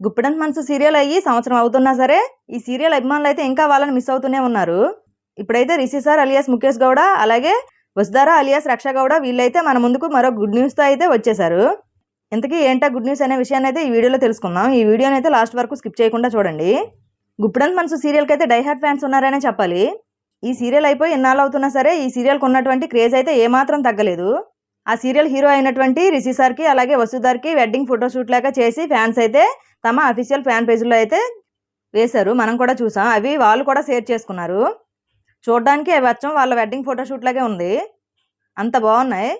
గుప్పెడంత మనసు సీరియల్ అయ్యి సంవత్సరం అవుతున్నా సరే ఈ సీరియల్ అభిమానులు అయితే ఇంకా వాళ్ళని మిస్ అవుతూనే ఉన్నారు. ఇప్పుడైతే రిషి సార్ అలియాస్ ముఖేష్ గౌడ అలాగే వసుధార అలియాస్ రక్ష గౌడ వీళ్ళైతే మన ముందుకు మరో గుడ్ న్యూస్తో అయితే వచ్చేసారు. ఇంతకీ ఏంటా గుడ్ న్యూస్ అనే విషయాన్ని అయితే ఈ వీడియోలో తెలుసుకుందాం. ఈ వీడియోని అయితే లాస్ట్ వరకు స్కిప్ చేయకుండా చూడండి. గుప్పెడంత మనసు సీరియల్కి అయితే డైహార్ట్ ఫ్యాన్స్ ఉన్నారనే చెప్పాలి. ఈ సీరియల్ అయిపోయి ఎన్నాళ్ళు అవుతున్నా సరే ఈ సీరియల్కి ఉన్నటువంటి క్రేజ్ అయితే ఏమాత్రం తగ్గలేదు. ఆ సీరియల్ హీరో అయినటువంటి రిషి సార్కి అలాగే వసుధార్కి వెడ్డింగ్ ఫోటోషూట్ లాగా చేసి ఫ్యాన్స్ అయితే తమ అఫీషియల్ ఫ్యాన్ పేజ్లో అయితే వేశారు. మనం కూడా చూసాం. అవి వాళ్ళు కూడా షేర్ చేసుకున్నారు. చూడడానికి అవి వచ్చాం వాళ్ళ వెడ్డింగ్ ఫోటోషూట్ లాగే ఉంది. అంత బాగున్నాయి.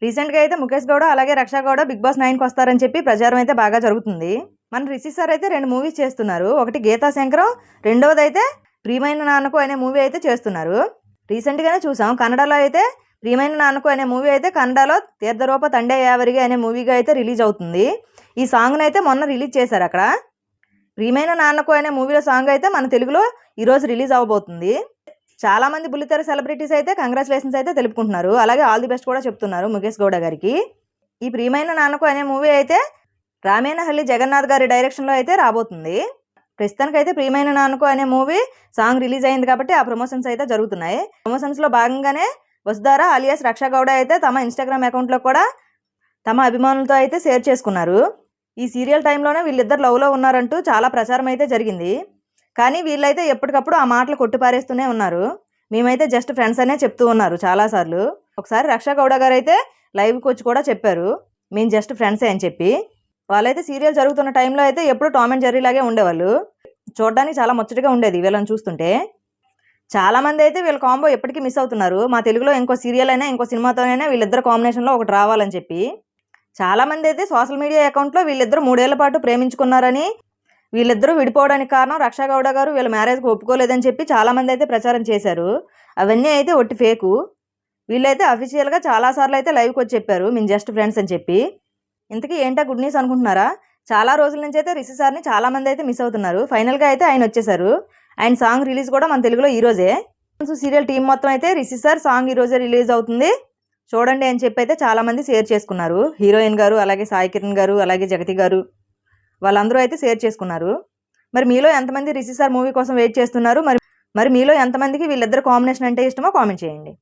రీసెంట్గా అయితే ముఖేష్ గౌడ అలాగే రక్ష గౌడ బిగ్ బాస్ 9కి వస్తారని చెప్పి ప్రచారం అయితే బాగా జరుగుతుంది. మన రిషి సార్ అయితే 2 మూవీస్ చేస్తున్నారు. ఒకటి గీతా శంకరం, రెండవది అయితే ప్రియమైన నాన్నకు అనే మూవీ అయితే చేస్తున్నారు. రీసెంట్గానే చూసాం కన్నడలో అయితే ప్రియమైన నాన్నకు అనే మూవీ అయితే కన్నడలో తీర్థరూప తండే యావరిగి అనే మూవీగా అయితే రిలీజ్ అవుతుంది. ఈ సాంగ్ని అయితే మొన్న రిలీజ్ చేశారు. అక్కడ ప్రియమైన నాన్నకు అనే మూవీలో సాంగ్ అయితే మన తెలుగులో ఈరోజు రిలీజ్ అవ్వబోతుంది. చాలామంది బుల్లితెర సెలబ్రిటీస్ అయితే కంగ్రాచులేషన్స్ అయితే తెలుపుకుంటున్నారు. అలాగే ఆల్ ది బెస్ట్ కూడా చెప్తున్నారు ముఖేష్ గౌడ గారికి. ఈ ప్రియమైన నాన్నకు అనే మూవీ అయితే రామేనహల్లి జగన్నాథ్ గారి డైరెక్షన్లో అయితే రాబోతుంది. ప్రస్తుతానికైతే ప్రియమైన నాన్నకు అనే మూవీ సాంగ్ రిలీజ్ అయింది కాబట్టి ఆ ప్రమోషన్స్ అయితే జరుగుతున్నాయి. ప్రమోషన్స్లో భాగంగానే వసుధార అలియాస్ రక్ష గౌడ అయితే తమ ఇన్స్టాగ్రామ్ అకౌంట్లో కూడా తమ అభిమానులతో అయితే షేర్ చేసుకున్నారు. ఈ సీరియల్ టైంలోనే వీళ్ళిద్దరు లవ్లో ఉన్నారంటూ చాలా ప్రచారం అయితే జరిగింది. కానీ వీళ్ళైతే ఎప్పటికప్పుడు ఆ మాటలు కొట్టిపారేస్తూనే ఉన్నారు. మేమైతే జస్ట్ ఫ్రెండ్స్ అనే చెప్తూ ఉన్నారు చాలాసార్లు. ఒకసారి రక్ష గౌడ గారు అయితే లైవ్కి వచ్చి కూడా చెప్పారు మేము జస్ట్ ఫ్రెండ్సే అని చెప్పి. వాళ్ళైతే సీరియల్ జరుగుతున్న టైంలో అయితే ఎప్పుడు టామ్ అండ్ జెర్రీ లాగే ఉండేవాళ్ళు. చూడడానికి చాలా ముచ్చటగా ఉండేది వీళ్ళని చూస్తుంటే. చాలామంది అయితే వీళ్ళ కాంబో ఎప్పటికీ మిస్ అవుతున్నారు. మా తెలుగులో ఇంకో సీరియల్ అయినా ఇంకో సినిమాతోనైనా వీళ్ళిద్దరు కాంబినేషన్లో ఒకటి రావాలని చెప్పి. చాలామంది అయితే సోషల్ మీడియా అకౌంట్లో వీళ్ళిద్దరు 3 ఏళ్ల పాటు ప్రేమించుకున్నారని, వీళ్ళిద్దరూ విడిపోవడానికి కారణం రక్ష గౌడ గారు వీళ్ళ మ్యారేజ్కి ఒప్పుకోలేదని చెప్పి చాలామంది అయితే ప్రచారం చేశారు. అవన్నీ అయితే ఒట్టి ఫేకు. వీళ్ళైతే అఫీషియల్గా చాలాసార్లు అయితే లైవ్కి వచ్చి చెప్పారు మేము జస్ట్ ఫ్రెండ్స్ అని చెప్పి. ఇంతకీ ఏంటా గుడ్ న్యూస్ అనుకుంటున్నారా? చాలా రోజుల నుంచి అయితే రిషి సార్ని చాలామంది అయితే మిస్ అవుతున్నారు. ఫైనల్గా అయితే ఆయన వచ్చేసారు. ఆయన సాంగ్ రిలీజ్ కూడా మన తెలుగులో ఈరోజే. సీరియల్ టీం మొత్తం అయితే రిషి సార్ సాంగ్ ఈరోజే రిలీజ్ అవుతుంది చూడండి అని చెప్పి అయితే చాలామంది షేర్ చేసుకున్నారు. హీరోయిన్ గారు అలాగే సాయి కిరణ్ గారు అలాగే జగతి గారు వాళ్ళందరూ అయితే షేర్ చేసుకున్నారు. మరి మీలో ఎంతమంది రిషి సార్ మూవీ కోసం వెయిట్ చేస్తున్నారు? మరి మీలో ఎంతమందికి వీళ్ళిద్దరు కాంబినేషన్ అంటే ఇష్టమో కామెంట్ చేయండి.